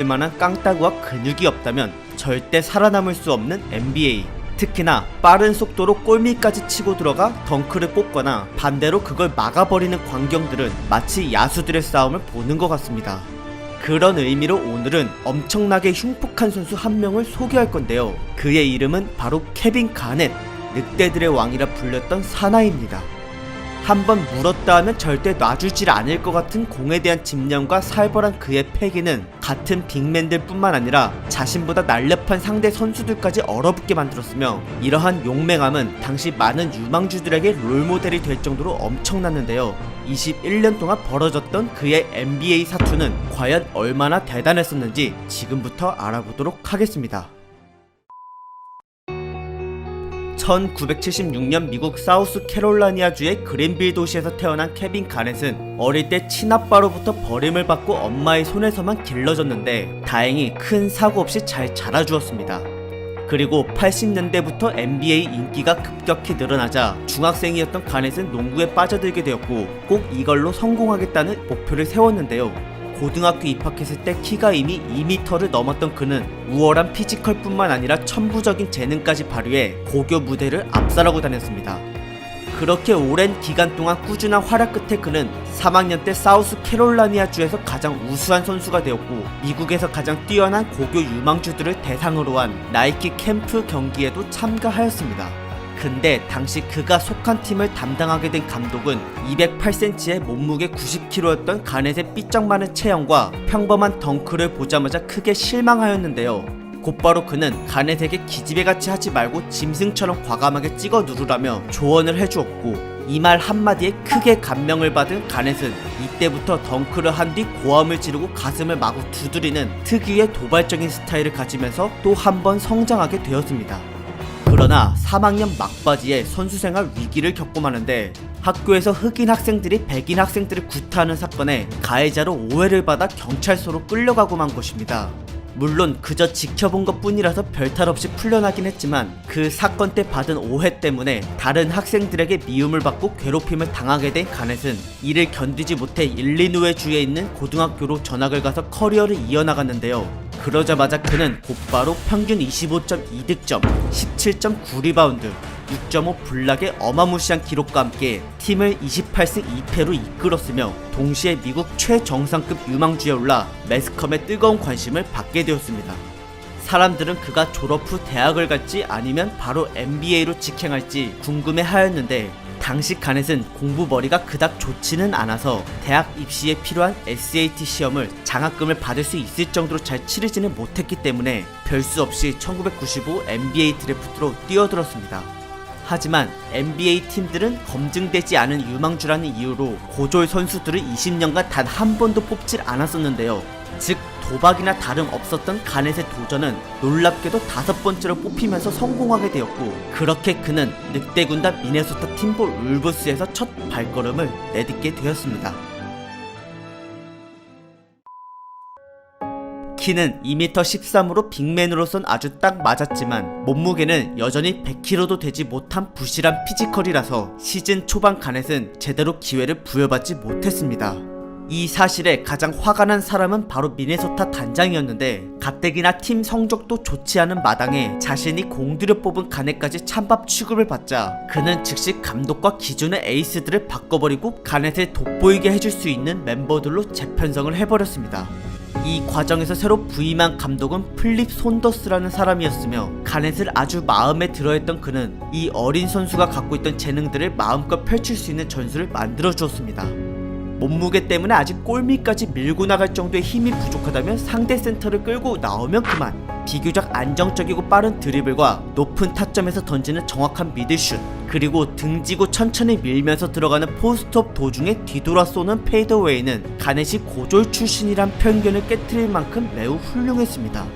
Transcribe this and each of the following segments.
만한 깡따구와 근육이 없다면 절대 살아남을 수 없는 NBA. 특히나 빠른 속도로 골밑까지 치고 들어가 덩크를 뽑거나 반대로 그걸 막아버리는 광경들은 마치 야수들의 싸움을 보는 것 같습니다. 그런 의미로 오늘은 엄청나게 흉폭한 선수 한 명을 소개할 건데요. 그의 이름은 바로 케빈 가넷, 늑대들의 왕이라 불렸던 사나이입니다. 한번 물었다 하면 절대 놔주질 않을 것 같은 공에 대한 집념과 살벌한 그의 패기는 같은 빅맨들 뿐만 아니라 자신보다 날렵한 상대 선수들까지 얼어붙게 만들었으며, 이러한 용맹함은 당시 많은 유망주들에게 롤모델이 될 정도로 엄청났는데요. 21년 동안 벌어졌던 그의 NBA 사투는 과연 얼마나 대단했었는지 지금부터 알아보도록 하겠습니다. 1976년 미국 사우스 캐롤라이나주의 그린빌 도시에서 태어난 케빈 가넷은 어릴 때 친아빠로부터 버림을 받고 엄마의 손에서만 길러졌는데 다행히 큰 사고 없이 잘 자라주었습니다. 그리고 80년대부터 NBA 인기가 급격히 늘어나자 중학생이었던 가넷은 농구에 빠져들게 되었고 꼭 이걸로 성공하겠다는 목표를 세웠는데요. 고등학교 입학했을 때 키가 이미 2m를 넘었던 그는 우월한 피지컬뿐만 아니라 천부적인 재능까지 발휘해 고교 무대를 압살하고 다녔습니다. 그렇게 오랜 기간 동안 꾸준한 활약 끝에 그는 3학년 때 사우스 캐롤라이나주에서 가장 우수한 선수가 되었고 미국에서 가장 뛰어난 고교 유망주들을 대상으로 한 나이키 캠프 경기에도 참가하였습니다. 근데 당시 그가 속한 팀을 담당하게 된 감독은 208cm의 몸무게 90kg였던 가넷의 삐쩍 마른 체형과 평범한 덩크를 보자마자 크게 실망하였는데요. 곧바로 그는 가넷에게 기집애같이 하지 말고 짐승처럼 과감하게 찍어 누르라며 조언을 해주었고, 이 말 한마디에 크게 감명을 받은 가넷은 이때부터 덩크를 한 뒤 고함을 지르고 가슴을 마구 두드리는 특유의 도발적인 스타일을 가지면서 또 한 번 성장하게 되었습니다. 그러나 3학년 막바지에 선수생활 위기를 겪고 마는데 학교에서 흑인 학생들이 백인 학생들을 구타하는 사건에 가해자로 오해를 받아 경찰서로 끌려가고 만 것입니다. 물론 그저 지켜본 것 뿐이라서 별탈 없이 풀려나긴 했지만 그 사건 때 받은 오해 때문에 다른 학생들에게 미움을 받고 괴롭힘을 당하게 된 가넷은 이를 견디지 못해 일리노이 주에 있는 고등학교로 전학을 가서 커리어를 이어나갔는데요. 그러자마자 그는 곧바로 평균 25.2득점, 17.9리바운드, 6.5 블락의 어마무시한 기록과 함께 팀을 28승 2패로 이끌었으며 동시에 미국 최정상급 유망주에 올라 매스컴의 뜨거운 관심을 받게 되었습니다. 사람들은 그가 졸업 후 대학을 갈지 아니면 바로 NBA로 직행할지 궁금해하였는데 당시 가넷은 공부 머리가 그닥 좋지는 않아서 대학 입시에 필요한 SAT 시험을 장학금을 받을 수 있을 정도로 잘 치르지는 못했기 때문에 별수 없이 1995 NBA 드래프트로 뛰어들었습니다. 하지만 NBA 팀들은 검증되지 않은 유망주라는 이유로 고졸 선수들을 20년간 단 한 번도 뽑질 않았었는데요. 즉 도박이나 다름없었던 가넷의 도전은 놀랍게도 5번째로 뽑히면서 성공하게 되었고, 그렇게 그는 늑대 군단 미네소타 팀볼 울브스에서 첫 발걸음을 내딛게 되었습니다. 키는 2m13으로 빅맨으로선 아주 딱 맞았지만 몸무게는 여전히 100kg도 되지 못한 부실한 피지컬이라서 시즌 초반 가넷은 제대로 기회를 부여받지 못했습니다. 이 사실에 가장 화가 난 사람은 바로 미네소타 단장이었는데 가뜩이나 팀 성적도 좋지 않은 마당에 자신이 공들여 뽑은 가넷까지 찬밥 취급을 받자 그는 즉시 감독과 기존의 에이스들을 바꿔버리고 가넷을 돋보이게 해줄 수 있는 멤버들로 재편성을 해버렸습니다. 이 과정에서 새로 부임한 감독은 플립 손더스라는 사람이었으며 가넷을 아주 마음에 들어했던 그는 이 어린 선수가 갖고 있던 재능들을 마음껏 펼칠 수 있는 전술을 만들어 주었습니다. 몸무게 때문에 아직 골밑까지 밀고 나갈 정도의 힘이 부족하다면 상대 센터를 끌고 나오면 그만. 비교적 안정적이고 빠른 드리블과 높은 타점에서 던지는 정확한 미들슛, 그리고 등지고 천천히 밀면서 들어가는 포스트업 도중에 뒤돌아 쏘는 페이더웨이는 가넷이 고졸 출신이란 편견을 깨트릴 만큼 매우 훌륭했습니다.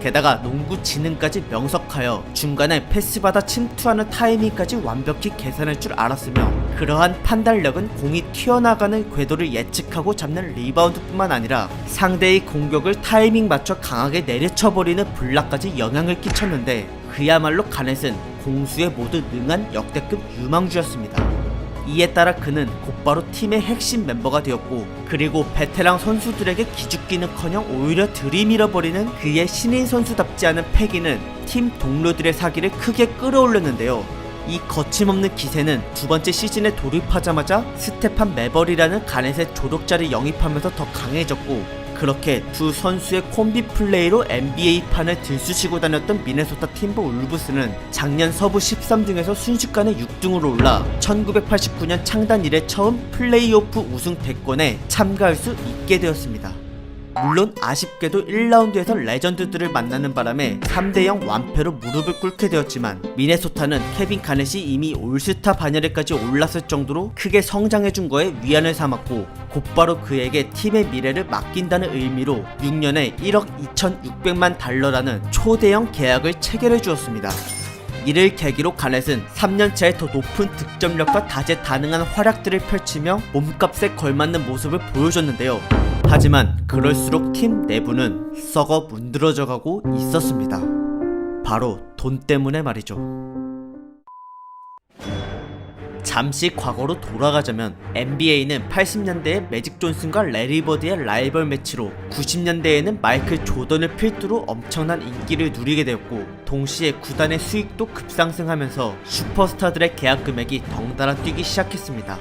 게다가 농구 지능까지 명석하여 중간에 패스받아 침투하는 타이밍까지 완벽히 계산할 줄 알았으며 그러한 판단력은 공이 튀어나가는 궤도를 예측하고 잡는 리바운드뿐만 아니라 상대의 공격을 타이밍 맞춰 강하게 내려쳐버리는 블락까지 영향을 끼쳤는데 그야말로 가넷은 공수에 모두 능한 역대급 유망주였습니다. 이에 따라 그는 곧바로 팀의 핵심 멤버가 되었고, 그리고 베테랑 선수들에게 기죽기는커녕 오히려 들이밀어버리는 그의 신인 선수답지 않은 패기는 팀 동료들의 사기를 크게 끌어올렸는데요. 이 거침없는 기세는 두 번째 시즌에 돌입하자마자 스테판 매버리라는 가넷의 조력자를 영입하면서 더 강해졌고, 그렇게 두 선수의 콤비 플레이로 NBA판을 들쑤시고 다녔던 미네소타 팀버울브스는 작년 서부 13등에서 순식간에 6등으로 올라 1989년 창단 이래 처음 플레이오프 우승 대권에 참가할 수 있게 되었습니다. 물론 아쉽게도 1라운드에서 레전드들을 만나는 바람에 3대0 완패로 무릎을 꿇게 되었지만, 미네소타는 케빈 가넷이 이미 올스타 반열에까지 올랐을 정도로 크게 성장해준 거에 위안을 삼았고, 곧바로 그에게 팀의 미래를 맡긴다는 의미로 6년에 1억 2,600만 달러라는 초대형 계약을 체결해 주었습니다. 이를 계기로 가넷은 3년차에 더 높은 득점력과 다재다능한 활약들을 펼치며 몸값에 걸맞는 모습을 보여줬는데요. 하지만 그럴수록 팀 내부는 썩어 문드러져가고 있었습니다. 바로 돈 때문에 말이죠. 잠시 과거로 돌아가자면, NBA는 80년대에 매직 존슨과 레리 버드의 라이벌 매치로 90년대에는 마이클 조던을 필두로 엄청난 인기를 누리게 되었고, 동시에 구단의 수익도 급상승하면서 슈퍼스타들의 계약 금액이 덩달아 뛰기 시작했습니다.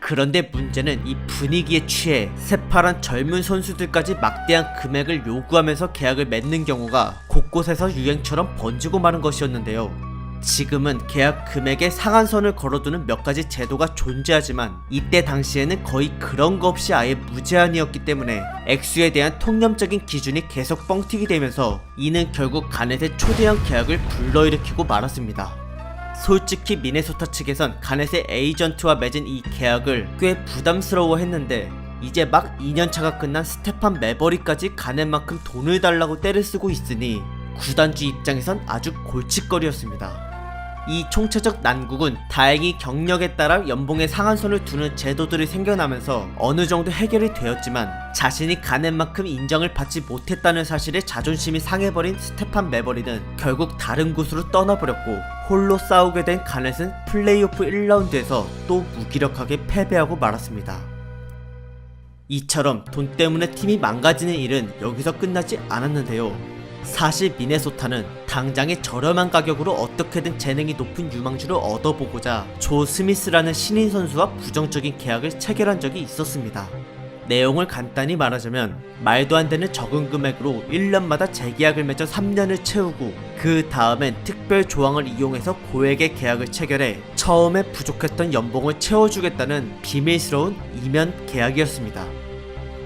그런데 문제는 이 분위기에 취해 새파란 젊은 선수들까지 막대한 금액을 요구하면서 계약을 맺는 경우가 곳곳에서 유행처럼 번지고 마는 것이었는데요. 지금은 계약 금액에 상한선을 걸어두는 몇 가지 제도가 존재하지만, 이때 당시에는 거의 그런 거 없이 아예 무제한이었기 때문에 액수에 대한 통념적인 기준이 계속 뻥튀기 되면서 이는 결국 가넷의 초대형 계약을 불러일으키고 말았습니다. 솔직히 미네소타 측에선 가넷의 에이전트와 맺은 이 계약을 꽤 부담스러워 했는데, 이제 막 2년차가 끝난 스테판 매버리까지 가넷만큼 돈을 달라고 떼를 쓰고 있으니 구단주 입장에선 아주 골칫거리였습니다. 이 총체적 난국은 다행히 경력에 따라 연봉의 상한선을 두는 제도들이 생겨나면서 어느 정도 해결이 되었지만, 자신이 가넷만큼 인정을 받지 못했다는 사실에 자존심이 상해버린 스테판 매버리는 결국 다른 곳으로 떠나버렸고, 홀로 싸우게 된 가넷은 플레이오프 1라운드에서 또 무기력하게 패배하고 말았습니다. 이처럼 돈 때문에 팀이 망가지는 일은 여기서 끝나지 않았는데요. 사실 미네소타는 당장의 저렴한 가격으로 어떻게든 재능이 높은 유망주를 얻어보고자 조 스미스라는 신인 선수와 부정적인 계약을 체결한 적이 있었습니다. 내용을 간단히 말하자면, 말도 안 되는 적은 금액으로 1년마다 재계약을 맺어 3년을 채우고, 그 다음엔 특별 조항을 이용해서 고액의 계약을 체결해 처음에 부족했던 연봉을 채워주겠다는 비밀스러운 이면 계약이었습니다.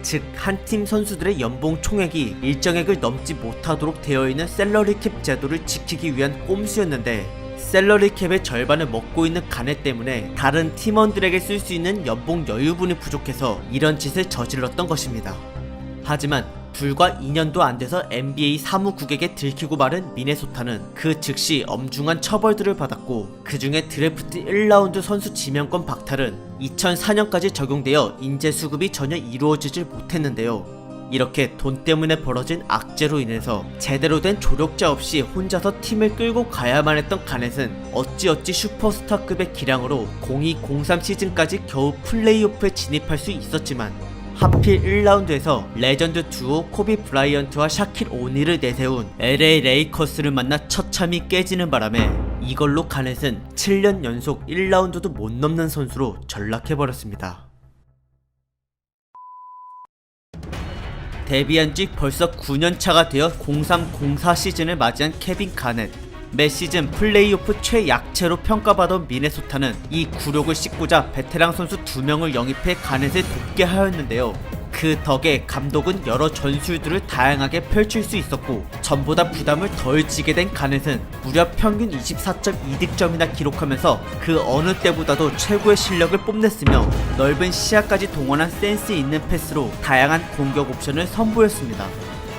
즉, 한 팀 선수들의 연봉 총액이 일정액을 넘지 못하도록 되어있는 셀러리캡 제도를 지키기 위한 꼼수였는데, 셀러리캡의 절반을 먹고 있는 가넷 때문에 다른 팀원들에게 쓸 수 있는 연봉 여유분이 부족해서 이런 짓을 저질렀던 것입니다. 하지만 불과 2년도 안 돼서 NBA 사무국에게 들키고 마른 미네소타는 그 즉시 엄중한 처벌들을 받았고, 그 중에 드래프트 1라운드 선수 지명권 박탈은 2004년까지 적용되어 인재 수급이 전혀 이루어지질 못했는데요. 이렇게 돈 때문에 벌어진 악재로 인해서 제대로 된 조력자 없이 혼자서 팀을 끌고 가야만 했던 가넷은 어찌어찌 슈퍼스타급의 기량으로 02-03 시즌까지 겨우 플레이오프에 진입할 수 있었지만, 하필 1라운드에서 레전드 두오 코비 브라이언트와 샤킬 오닐을 내세운 LA 레이커스를 만나 처참히 깨지는 바람에 이걸로 가넷은 7년 연속 1라운드도 못 넘는 선수로 전락해버렸습니다. 데뷔한 지 벌써 9년차가 되어 03-04 시즌을 맞이한 케빈 가넷. 매 시즌 플레이오프 최약체로 평가받은 미네소타는 이 굴욕을 씻고자 베테랑 선수 2명을 영입해 가넷을 돕게 하였는데요. 그 덕에 감독은 여러 전술들을 다양하게 펼칠 수 있었고, 전보다 부담을 덜 지게 된 가넷은 무려 평균 24.2득점이나 기록하면서 그 어느 때보다도 최고의 실력을 뽐냈으며, 넓은 시야까지 동원한 센스 있는 패스로 다양한 공격 옵션을 선보였습니다.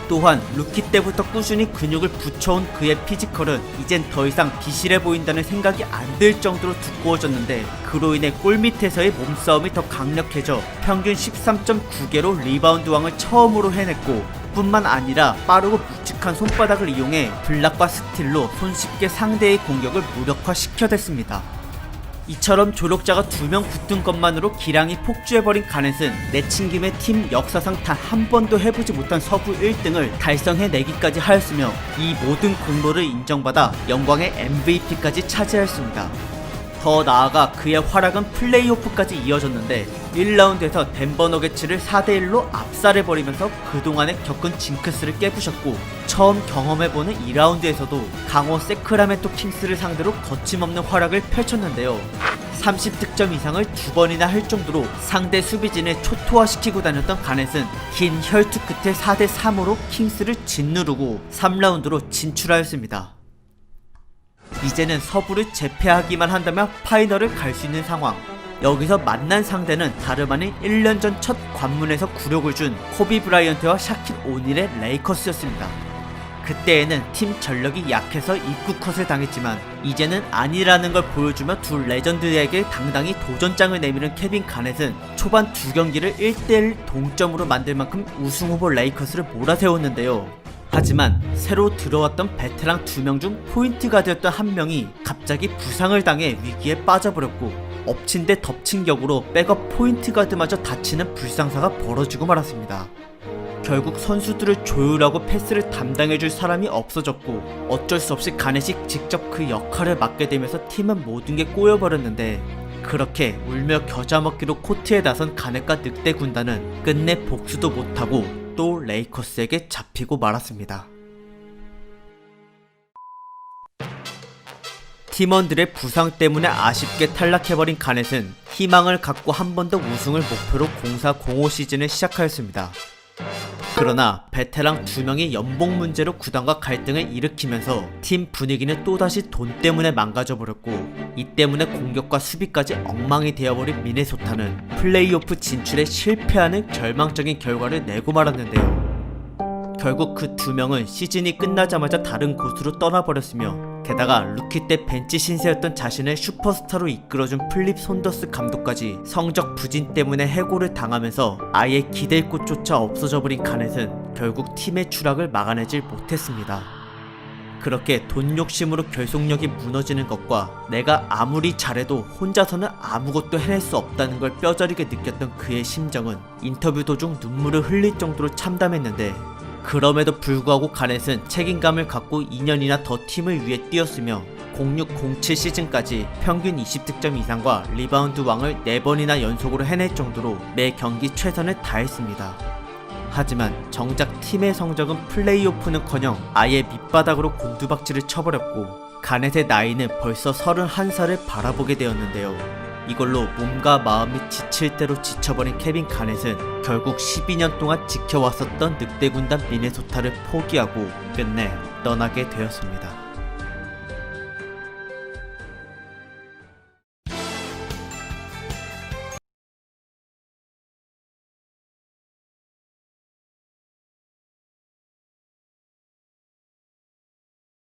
또한 루키 때부터 꾸준히 근육을 붙여온 그의 피지컬은 이젠 더 이상 비실해 보인다는 생각이 안 들 정도로 두꺼워졌는데, 그로 인해 골밑에서의 몸싸움이 더 강력해져 평균 13.9개로 리바운드 왕을 처음으로 해냈고, 뿐만 아니라 빠르고 묵직한 손바닥을 이용해 블락과 스틸로 손쉽게 상대의 공격을 무력화시켜댔습니다. 이처럼 조력자가 2명 붙은 것만으로 기량이 폭주해버린 가넷은 내친김에 팀 역사상 단 한 번도 해보지 못한 서부 1등을 달성해내기까지 하였으며 이 모든 공로를 인정받아 영광의 MVP까지 차지하였습니다. 더 나아가 그의 활약은 플레이오프까지 이어졌는데 1라운드에서 덴버 너게츠를 4대1로 압살해버리면서 그동안에 겪은 징크스를 깨부셨고, 처음 경험해보는 2라운드에서도 강호 세크라멘토 킹스를 상대로 거침없는 활약을 펼쳤는데요. 30득점 이상을 2번이나 할 정도로 상대 수비진을 초토화시키고 다녔던 가넷은 긴 혈투 끝에 4대3으로 킹스를 짓누르고 3라운드로 진출하였습니다. 이제는 서부를 제패하기만 한다면 파이널을 갈 수 있는 상황. 여기서 만난 상대는 다름 아닌 1년 전 첫 관문에서 굴욕을 준 코비 브라이언트와 샤킬 오닐의 레이커스였습니다. 그때에는 팀 전력이 약해서 입구컷을 당했지만 이제는 아니라는 걸 보여주며 두 레전드에게 당당히 도전장을 내미는 케빈 가넷은 초반 2경기를 1대1 동점으로 만들 만큼 우승 후보 레이커스를 몰아세웠는데요. 하지만 새로 들어왔던 베테랑 2명 중 포인트 가드였던 한 명이 갑자기 부상을 당해 위기에 빠져버렸고, 엎친 데 덮친 격으로 백업 포인트 가드마저 다치는 불상사가 벌어지고 말았습니다. 결국 선수들을 조율하고 패스를 담당해줄 사람이 없어졌고, 어쩔 수 없이 가넷이 직접 그 역할을 맡게 되면서 팀은 모든 게 꼬여버렸는데, 그렇게 울며 겨자 먹기로 코트에 나선 가넷과 늑대 군단은 끝내 복수도 못하고 또 레이커스에게 잡히고 말았습니다. 팀원들의 부상 때문에 아쉽게 탈락해버린 가넷은 희망을 갖고 한 번 더 우승을 목표로 04-05 시즌을 시작하였습니다. 그러나 베테랑 2명이 연봉 문제로 구단과 갈등을 일으키면서 팀 분위기는 또다시 돈 때문에 망가져버렸고, 이 때문에 공격과 수비까지 엉망이 되어버린 미네소타는 플레이오프 진출에 실패하는 절망적인 결과를 내고 말았는데요. 결국 그 2명은 시즌이 끝나자마자 다른 곳으로 떠나버렸으며, 게다가 루키 때 벤치 신세였던 자신을 슈퍼스타로 이끌어준 플립 손더스 감독까지 성적 부진 때문에 해고를 당하면서 아예 기댈 곳조차 없어져버린 가넷은 결국 팀의 추락을 막아내질 못했습니다. 그렇게 돈 욕심으로 결속력이 무너지는 것과 내가 아무리 잘해도 혼자서는 아무것도 해낼 수 없다는 걸 뼈저리게 느꼈던 그의 심정은 인터뷰 도중 눈물을 흘릴 정도로 참담했는데, 그럼에도 불구하고 가넷은 책임감을 갖고 2년이나 더 팀을 위해 뛰었으며 06-07 시즌까지 평균 20득점 이상과 리바운드 왕을 4번이나 연속으로 해낼 정도로 매 경기 최선을 다했습니다. 하지만 정작 팀의 성적은 플레이오프는커녕 아예 밑바닥으로 곤두박질을 쳐버렸고, 가넷의 나이는 벌써 31살을 바라보게 되었는데요. 이걸로 몸과 마음이 지칠 대로 지쳐버린 케빈 가넷은 결국 12년 동안 지켜왔었던 늑대 군단 미네소타를 포기하고 끝내 떠나게 되었습니다.